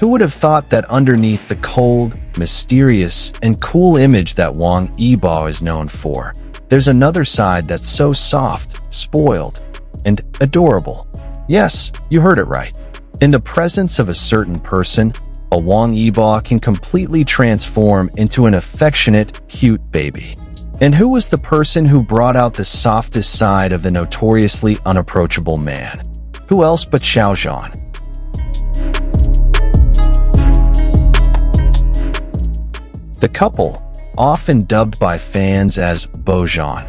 Who would have thought that underneath the cold, mysterious, and cool image that Wang Yibo is known for, there's another side that's so soft, spoiled, and adorable? Yes, you heard it right. In the presence of a certain person, a Wang Yibo can completely transform into an affectionate, cute baby. And who was the person who brought out the softest side of the notoriously unapproachable man? Who else but Xiao Zhan? The couple, often dubbed by fans as Bojan,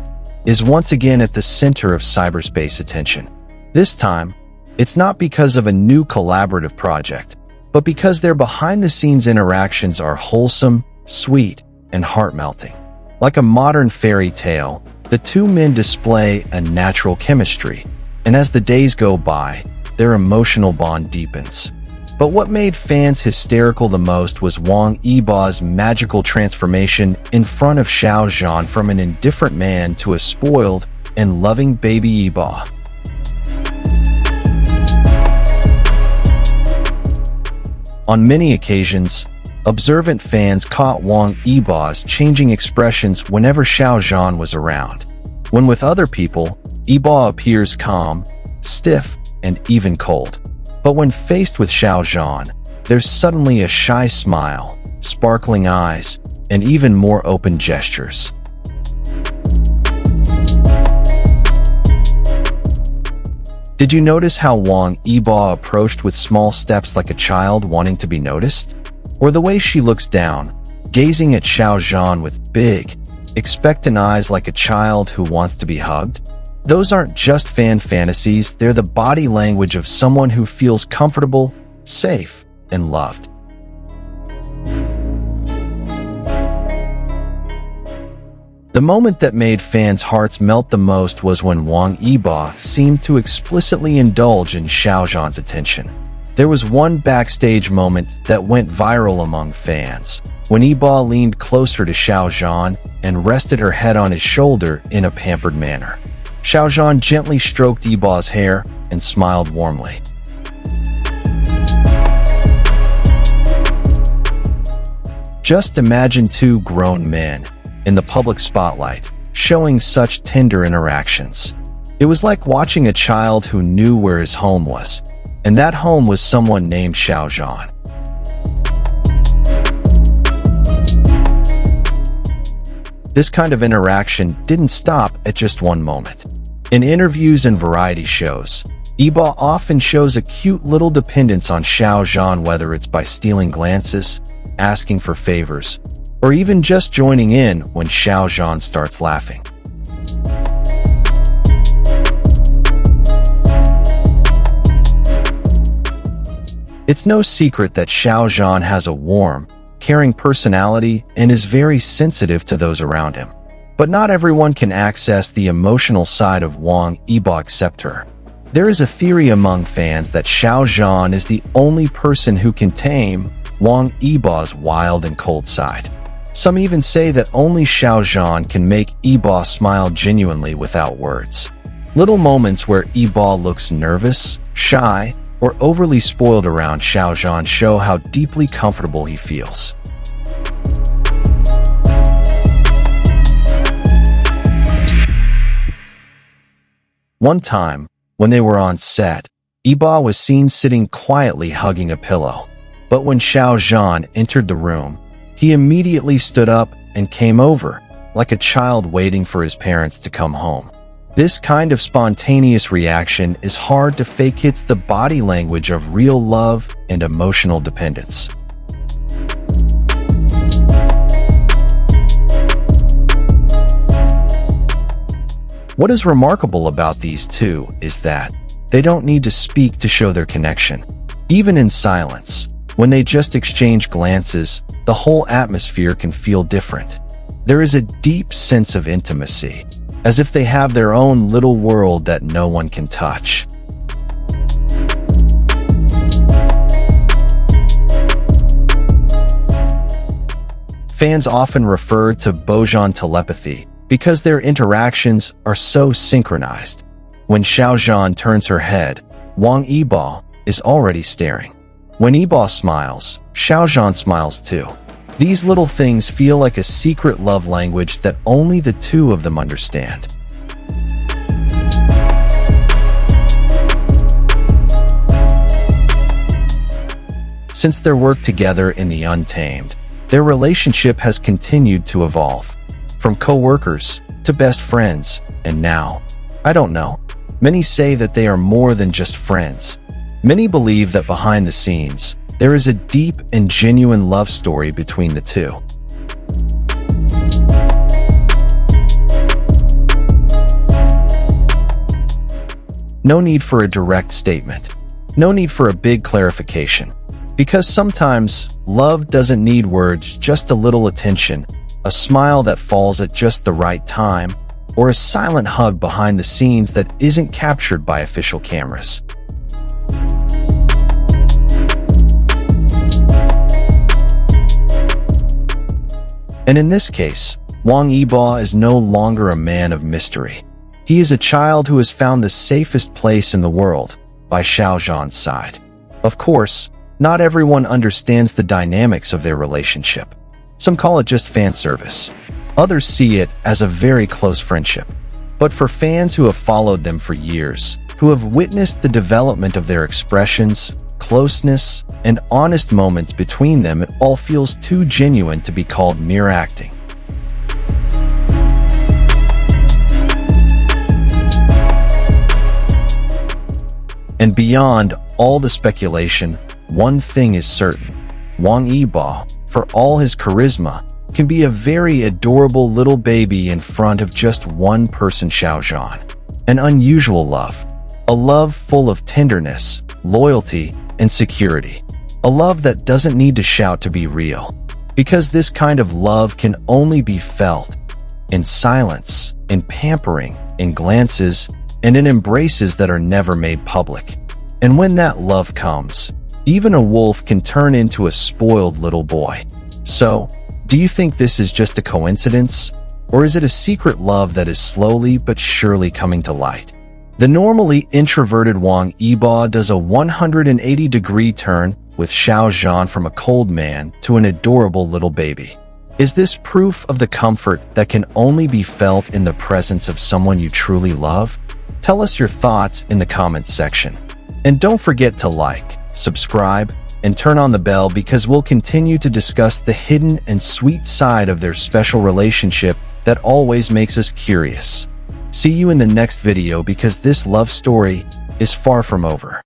is once again at the center of cyberspace attention. This time, it's not because of a new collaborative project, but because their behind-the-scenes interactions are wholesome, sweet, and heart-melting. Like a modern fairy tale, the two men display a natural chemistry, and as the days go by, their emotional bond deepens. But what made fans hysterical the most was Wang Yibo's magical transformation in front of Xiao Zhan from an indifferent man to a spoiled and loving baby Yibo. On many occasions, observant fans caught Wang Yibo's changing expressions whenever Xiao Zhan was around. When with other people, Yibo appears calm, stiff, and even cold. But when faced with Xiao Zhan, there's suddenly a shy smile, sparkling eyes, and even more open gestures. Did you notice how Wang Yibo approached with small steps like a child wanting to be noticed? Or the way she looks down, gazing at Xiao Zhan with big, expectant eyes like a child who wants to be hugged? Those aren't just fan fantasies, they're the body language of someone who feels comfortable, safe, and loved. The moment that made fans' hearts melt the most was when Wang Yibo seemed to explicitly indulge in Xiao Zhan's attention. There was one backstage moment that went viral among fans, when Yibo leaned closer to Xiao Zhan and rested her head on his shoulder in a pampered manner. Xiao Zhan gently stroked Yibo's hair and smiled warmly. Just imagine two grown men in the public spotlight, showing such tender interactions. It was like watching a child who knew where his home was, and that home was someone named Xiao Zhan. This kind of interaction didn't stop at just one moment. In interviews and variety shows, Yibo often shows a cute little dependence on Xiao Zhan, whether it's by stealing glances, asking for favors, or even just joining in when Xiao Zhan starts laughing. It's no secret that Xiao Zhan has a warm, caring personality and is very sensitive to those around him. But not everyone can access the emotional side of Wang Yibo except her. There is a theory among fans that Xiao Zhan is the only person who can tame Wang Yibo's wild and cold side. Some even say that only Xiao Zhan can make Yibo smile genuinely without words. Little moments where Yibo looks nervous, shy, or overly spoiled around Xiao Zhan show how deeply comfortable he feels. One time, when they were on set, Yibo was seen sitting quietly hugging a pillow. But when Xiao Zhan entered the room, he immediately stood up and came over, like a child waiting for his parents to come home. This kind of spontaneous reaction is hard to fake. It's the body language of real love and emotional dependence. What is remarkable about these two is that they don't need to speak to show their connection. Even in silence, when they just exchange glances, the whole atmosphere can feel different. There is a deep sense of intimacy, as if they have their own little world that no one can touch. Fans often refer to Bojan telepathy because their interactions are so synchronized. When Xiao Zhan turns her head, Wang Yibo is already staring. When Yibo smiles, Xiao Zhan smiles too. These little things feel like a secret love language that only the two of them understand. Since their work together in the Untamed, their relationship has continued to evolve. From co-workers to best friends, and now, I don't know. Many say that they are more than just friends. Many believe that behind the scenes, there is a deep and genuine love story between the two. No need for a direct statement. No need for a big clarification. Because sometimes, love doesn't need words, just a little attention, a smile that falls at just the right time, or a silent hug behind the scenes that isn't captured by official cameras. And in this case, Wang Yibo is no longer a man of mystery. He is a child who has found the safest place in the world, by Xiao Zhan's side. Of course, not everyone understands the dynamics of their relationship. Some call it just fan service. Others see it as a very close friendship. But for fans who have followed them for years, who have witnessed the development of their expressions, closeness, and honest moments between them, it all feels too genuine to be called mere acting. And beyond all the speculation, one thing is certain. Wang Yibo, for all his charisma, can be a very adorable little baby in front of just one person, Xiao Zhan. An unusual love. A love full of tenderness, loyalty, and security. A love that doesn't need to shout to be real. Because this kind of love can only be felt in silence, in pampering, in glances, and in embraces that are never made public. And when that love comes, even a wolf can turn into a spoiled little boy. So, do you think this is just a coincidence? Or is it a secret love that is slowly but surely coming to light? The normally introverted Wang Yibo does a 180-degree turn with Xiao Zhan from a cold man to an adorable little baby. Is this proof of the comfort that can only be felt in the presence of someone you truly love? Tell us your thoughts in the comments section. And don't forget to like, subscribe, and turn on the bell because we'll continue to discuss the hidden and sweet side of their special relationship that always makes us curious. See you in the next video because this love story is far from over.